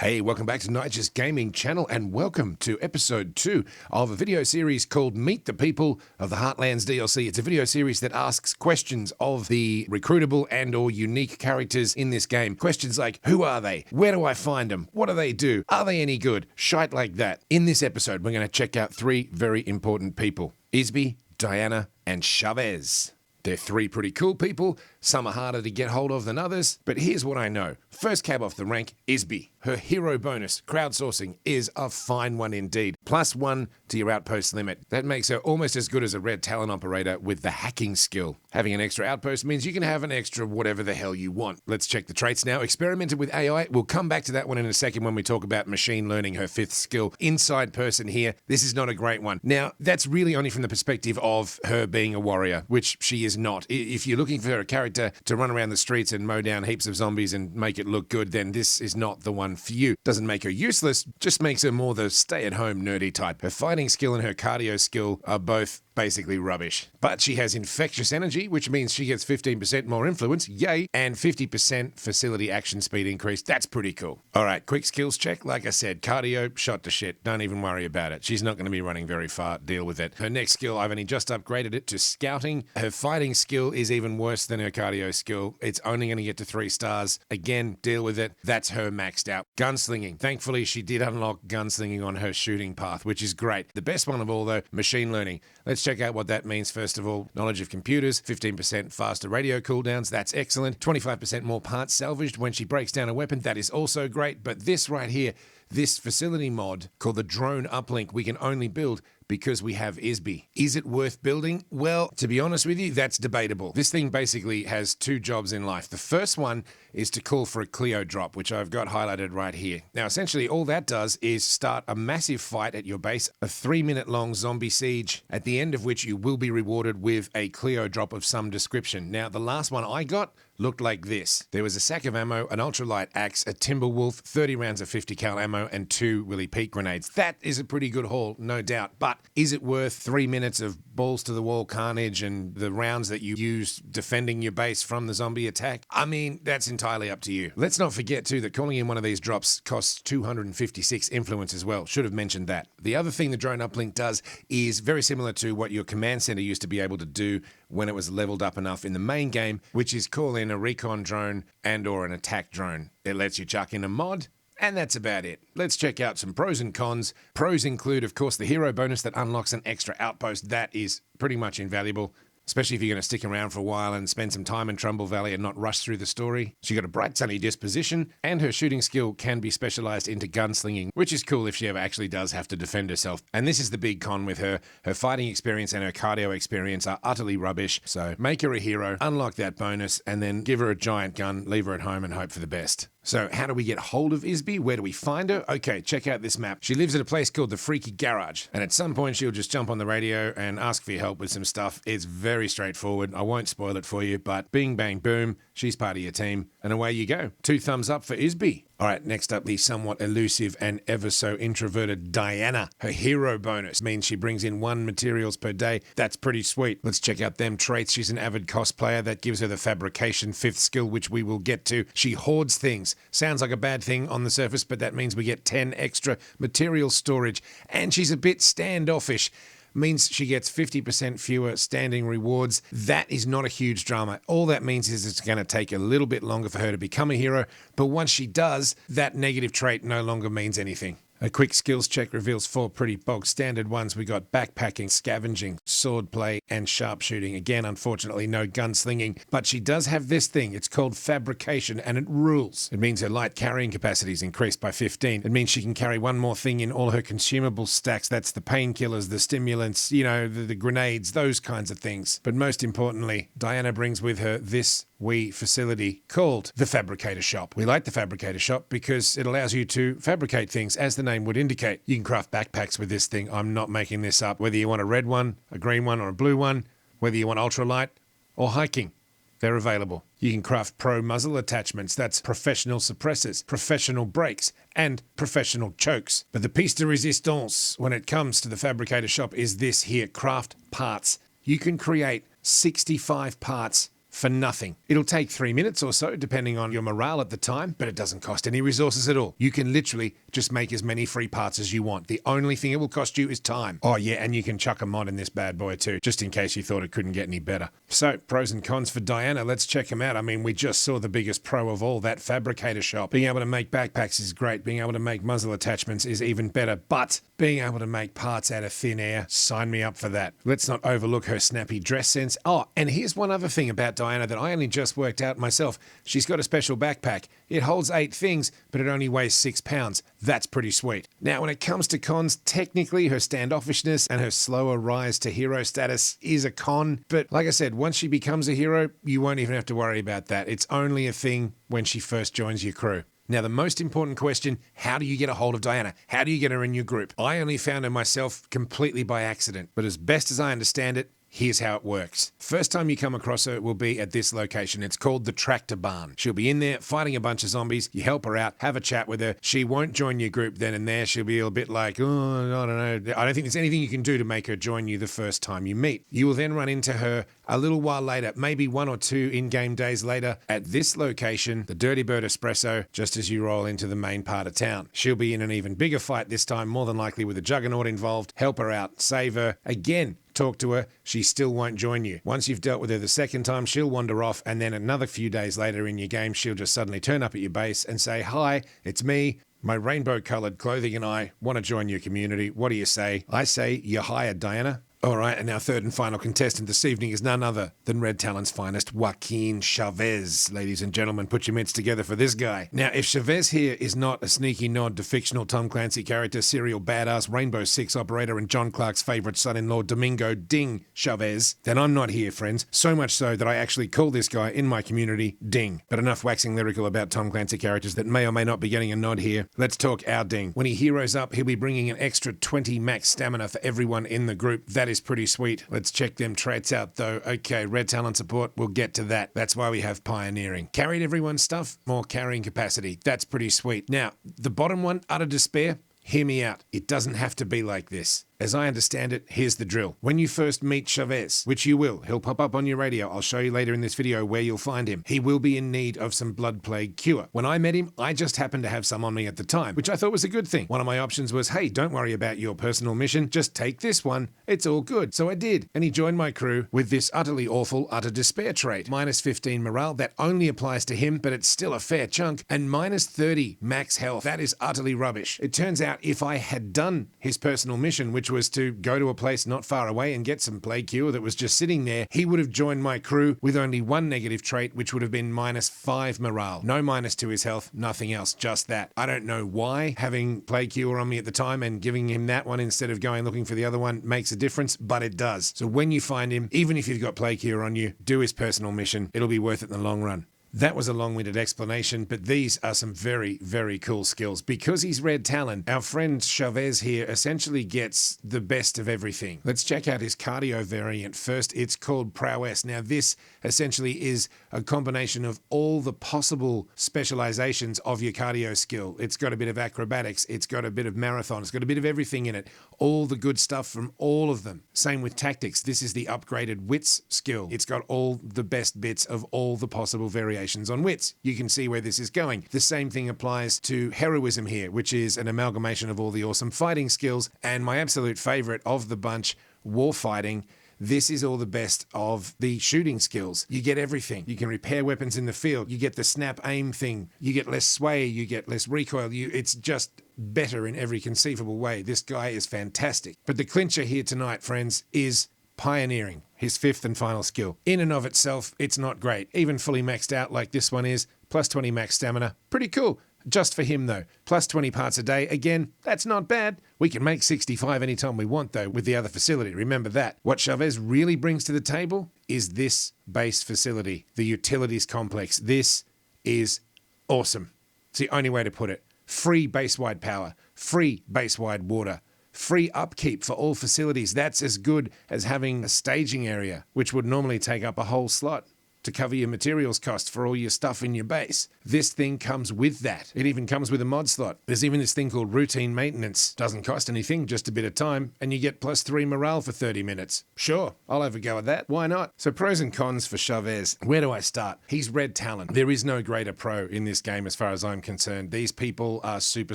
Hey, welcome back to Nige's gaming channel and welcome to episode 2 of a video series called Meet the People of the Heartland DLC. It's a video series that asks questions of the recruitable and or unique characters in this game. Questions like, who are they? Where do I find them? What do they do? Are they any good? Shite like that. In this episode, we're going to check out 3 very important people. Izbee, Diana, and Chavez. They're 3 pretty cool people. Some are harder to get hold of than others, but here's what I know. First cab off the rank, Izbee. Her hero bonus, crowdsourcing, is a fine one indeed. +1 to your outpost limit. That makes her almost as good as a red talent operator with the hacking skill. Having an extra outpost means you can have an extra whatever the hell you want. Let's check the traits now. Experimented with AI. We'll come back to that one in a second when we talk about machine learning, her 5th skill. Inside person here. This is not a great one. Now, that's really only from the perspective of her being a warrior, which she is not. If you're looking for a character to run around the streets and mow down heaps of zombies and make it look good, then this is not the one for you. Doesn't make her useless, just makes her more the stay-at-home nerdy type. Her fighting skill and her cardio skill are both basically rubbish. But she has infectious energy, which means she gets 15% more influence, yay, and 50% facility action speed increase. That's pretty cool. All right, quick skills check. Like I said, cardio, shot to shit. Don't even worry about it. She's not going to be running very far. Deal with it. Her next skill, I've only just upgraded it to scouting. Her fighting skill is even worse than her cardio skill. It's only going to get to 3 stars. Again, deal with it. That's her maxed out. Gunslinging. Thankfully, she did unlock gunslinging on her shooting path, which is great. The best one of all, though, machine learning. Let's check out what that means. First of all, knowledge of computers, 15% faster radio cooldowns. That's excellent. 25% more parts salvaged when she breaks down a weapon. That is also great. But this right here, this facility mod called the drone uplink, we can only build because we have Izbee. Is it worth building? Well, to be honest with you, that's debatable. This thing basically has 2 jobs in life. The first one is to call for a Clio drop, which I've got highlighted right here. Now, essentially, all that does is start a massive fight at your base, a 3-minute-long zombie siege, at the end of which you will be rewarded with a Clio drop of some description. Now, the last one I got looked like this. There was a sack of ammo, an ultralight axe, a Timberwolf, 30 rounds of 50 cal ammo, and 2 Willy Pete grenades. That is a pretty good haul, no doubt. But is it worth 3 minutes of balls to the wall carnage and the rounds that you use defending your base from the zombie attack? I mean, that's entirely up to you. Let's not forget too that calling in one of these drops costs 256 influence as well. Should have mentioned that. The other thing the drone uplink does is very similar to what your command center used to be able to do when it was leveled up enough in the main game, which is call in a recon drone and or an attack drone. It lets you chuck in a mod, and that's about it. Let's check out some pros and cons. Pros include, of course, the hero bonus that unlocks an extra outpost. That is pretty much invaluable, especially if you're going to stick around for a while and spend some time in Trumbull Valley and not rush through the story. She got a bright, sunny disposition, and her shooting skill can be specialized into gunslinging, which is cool if she ever actually does have to defend herself. And this is the big con with her. Her fighting experience and her cardio experience are utterly rubbish, so make her a hero, unlock that bonus, and then give her a giant gun, leave her at home, and hope for the best. So how do we get hold of Izbee? Where do we find her? Okay, check out this map. She lives at a place called the Freaky Garage, and at some point she'll just jump on the radio and ask for your help with some stuff. It's very straightforward. I won't spoil it for you, but bing, bang, boom, she's part of your team, and away you go. 2 thumbs up for Izbee. All right, next up, the somewhat elusive and ever so introverted Diana. Her hero bonus means she brings in 1 materials per day. That's pretty sweet. Let's check out them traits. She's an avid cosplayer. That gives her the fabrication 5th skill, which we will get to. She hoards things. Sounds like a bad thing on the surface, but that means we get 10 extra material storage. And she's a bit standoffish. Means she gets 50% fewer standing rewards. That is not a huge drama. All that means is it's going to take a little bit longer for her to become a hero, but once she does, that negative trait no longer means anything. A quick skills check reveals 4 pretty bog standard ones. We got backpacking, scavenging, swordplay, and sharpshooting. Again, unfortunately, no gunslinging, but she does have this thing. It's called fabrication, and it rules. It means her light carrying capacity is increased by 15. It means she can carry 1 more thing in all her consumable stacks. That's the painkillers, the stimulants, the grenades, those kinds of things. But most importantly, Diana brings with her this wee facility called the Fabricator Shop. We like the Fabricator Shop because it allows you to fabricate things, as the name would indicate. You can craft backpacks with this thing. I'm not making this up. Whether you want a red one, a green one, or a blue one, whether you want ultralight or hiking, they're available. You can craft pro muzzle attachments. That's professional suppressors, professional brakes, and professional chokes. But the piece de resistance when it comes to the Fabricator Shop is this here, craft parts. You can create 65 parts for nothing. It'll take 3 minutes or so, depending on your morale at the time, but it doesn't cost any resources at all. You can literally just make as many free parts as you want. The only thing it will cost you is time. Oh yeah, and you can chuck a mod in this bad boy too, just in case you thought it couldn't get any better. So, pros and cons for Diana, let's check them out. I mean, we just saw the biggest pro of all, that fabricator shop. Being able to make backpacks is great. Being able to make muzzle attachments is even better, but being able to make parts out of thin air, sign me up for that. Let's not overlook her snappy dress sense. Oh, and here's one other thing about Diana that I only just worked out myself. She's got a special backpack. It holds 8 things, but it only weighs 6 pounds. That's pretty sweet. Now, when it comes to cons, technically her standoffishness and her slower rise to hero status is a con, but like I said, once she becomes a hero, you won't even have to worry about that. It's only a thing when she first joins your crew. Now, the most important question, how do you get a hold of Diana? How do you get her in your group? I only found her myself completely by accident, but as best as I understand it, here's how it works. First time you come across her will be at this location. It's called the Tractor Barn. She'll be in there fighting a bunch of zombies. You help her out, have a chat with her. She won't join your group then and there. She'll be a bit like, oh, I don't know. I don't think there's anything you can do to make her join you the first time you meet. You will then run into her a little while later, maybe 1 or 2 in-game days later, at this location, the Dirty Bird Espresso, just as you roll into the main part of town. She'll be in an even bigger fight this time, more than likely with a Juggernaut involved. Help her out, save her. Again, talk to her, she still won't join you. Once you've dealt with her the second time, she'll wander off, and then another few days later in your game, she'll just suddenly turn up at your base and say, hi, it's me, my rainbow-coloured clothing and I want to join your community. What do you say? I say, you're hired, Diana. All right, and our third and final contestant this evening is none other than Red Talon's finest, Joaquin Chavez. Ladies and gentlemen, put your mitts together for this guy. Now, if Chavez here is not a sneaky nod to fictional Tom Clancy character, serial badass, Rainbow Six operator, and John Clark's favourite son-in-law, Domingo Ding Chavez, then I'm not here, friends. So much so that I actually call this guy in my community Ding. But enough waxing lyrical about Tom Clancy characters that may or may not be getting a nod here. Let's talk our Ding. When he heroes up, he'll be bringing an extra 20 max stamina for everyone in the group. That is pretty sweet. Let's check them traits out though. Okay, Red Talon support, we'll get to that. That's why we have pioneering. Carried everyone's stuff, more carrying capacity. That's pretty sweet. Now, the bottom one, utter despair. Hear me out. It doesn't have to be like this. As I understand it, here's the drill. When you first meet Chavez, which you will, he'll pop up on your radio. I'll show you later in this video where you'll find him. He will be in need of some blood plague cure. When I met him, I just happened to have some on me at the time, which I thought was a good thing. One of my options was, hey, don't worry about your personal mission. Just take this one. It's all good. So I did. And he joined my crew with this utterly awful, utter despair trait. Minus 15 morale. That only applies to him, but it's still a fair chunk. And minus 30 max health. That is utterly rubbish. It turns out if I had done his personal mission, which was to go to a place not far away and get some plague cure that was just sitting there, he would have joined my crew with only one negative trait, which would have been minus 5 morale. No minus to his health, nothing else, just that. I don't know why having plague cure on me at the time and giving him that one instead of going looking for the other one makes a difference, but it does. So when you find him, even if you've got plague cure on you, do his personal mission. It'll be worth it in the long run. That was a long-winded explanation, but these are some very, very cool skills. Because he's Red Talon, our friend Chavez here essentially gets the best of everything. Let's check out his cardio variant first. It's called Prowess. Now, this essentially is a combination of all the possible specializations of your cardio skill. It's got a bit of acrobatics. It's got a bit of marathon. It's got a bit of everything in it. All the good stuff from all of them. Same with tactics. This is the upgraded wits skill. It's got all the best bits of all the possible variations on wits. You can see where this is going. The same thing applies to heroism here, which is an amalgamation of all the awesome fighting skills, and my absolute favorite of the bunch, warfighting. This is all the best of the shooting skills. You get everything. You can repair weapons in the field. You get the snap aim thing. You get less sway. You get less recoil. It's just better in every conceivable way. This guy is fantastic. But the clincher here tonight, friends, is pioneering, his fifth and final skill. In and of itself, it's not great. Even fully maxed out like this one is, plus 20 max stamina. Pretty cool. Just for him though. Plus 20 parts a day. Again, that's not bad. We can make 65 anytime we want though with the other facility. Remember that. What Chavez really brings to the table is this base facility, the utilities complex. This is awesome. It's the only way to put it. Free base-wide power. Free base-wide water. Free upkeep for all facilities. That's as good as having a staging area, which would normally take up a whole slot. to cover your materials cost for all your stuff in your base. This thing comes with that. It even comes with a mod slot. There's even this thing called routine maintenance. Doesn't cost anything, just a bit of time, and you get +3 morale for 30 minutes. Sure, I'll have a go at that. Why not? So pros and cons for Chavez. Where do I start? He's red talent. There is no greater pro in this game as far as I'm concerned. These people are super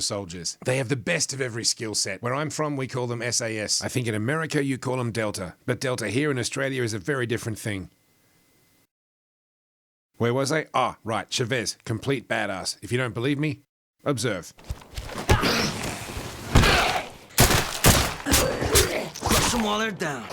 soldiers. They have the best of every skill set. Where I'm from, we call them SAS. I think in America you call them Delta. But Delta here in Australia is a very different thing. Where was I? Ah, right, Chavez, complete badass. If you don't believe me, observe. Crush them while they're down.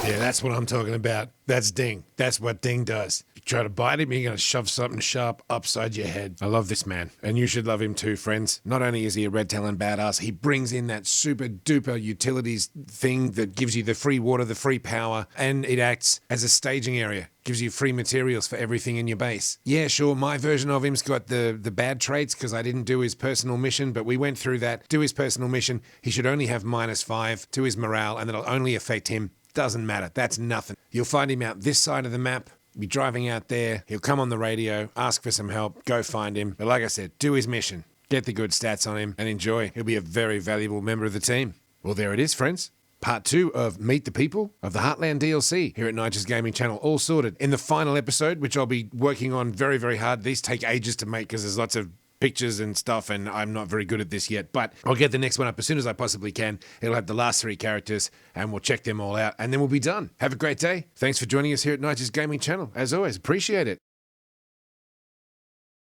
Yeah, that's what I'm talking about. That's Ding. That's what Ding does. You try to bite him, you're going to shove something sharp upside your head. I love this man, and you should love him too, friends. Not only is he a red talent badass, he brings in that super duper utilities thing that gives you the free water, the free power, and it acts as a staging area. Gives you free materials for everything in your base. Yeah, sure, my version of him's got the bad traits because I didn't do his personal mission, but we went through that. Do his personal mission, he should only have -5 to his morale, and it'll only affect him. Doesn't matter. That's nothing. You'll find him out this side of the map. Be driving out there. He'll come on the radio, ask for some help, go find him. But like I said, do his mission. Get the good stats on him and enjoy. He'll be a very valuable member of the team. Well, there it is, friends. Part 2 of Meet the People of the Heartland DLC here at Nige's Gaming Channel, all sorted. In the final episode, which I'll be working on very, very hard. These take ages to make because there's lots of pictures and stuff, and I'm not very good at this yet, but I'll get the next one up as soon as I possibly can. It'll have the last 3 characters, and we'll check them all out, and then we'll be done. Have a great day. Thanks for joining us here at Nige's Gaming Channel. As always, appreciate it.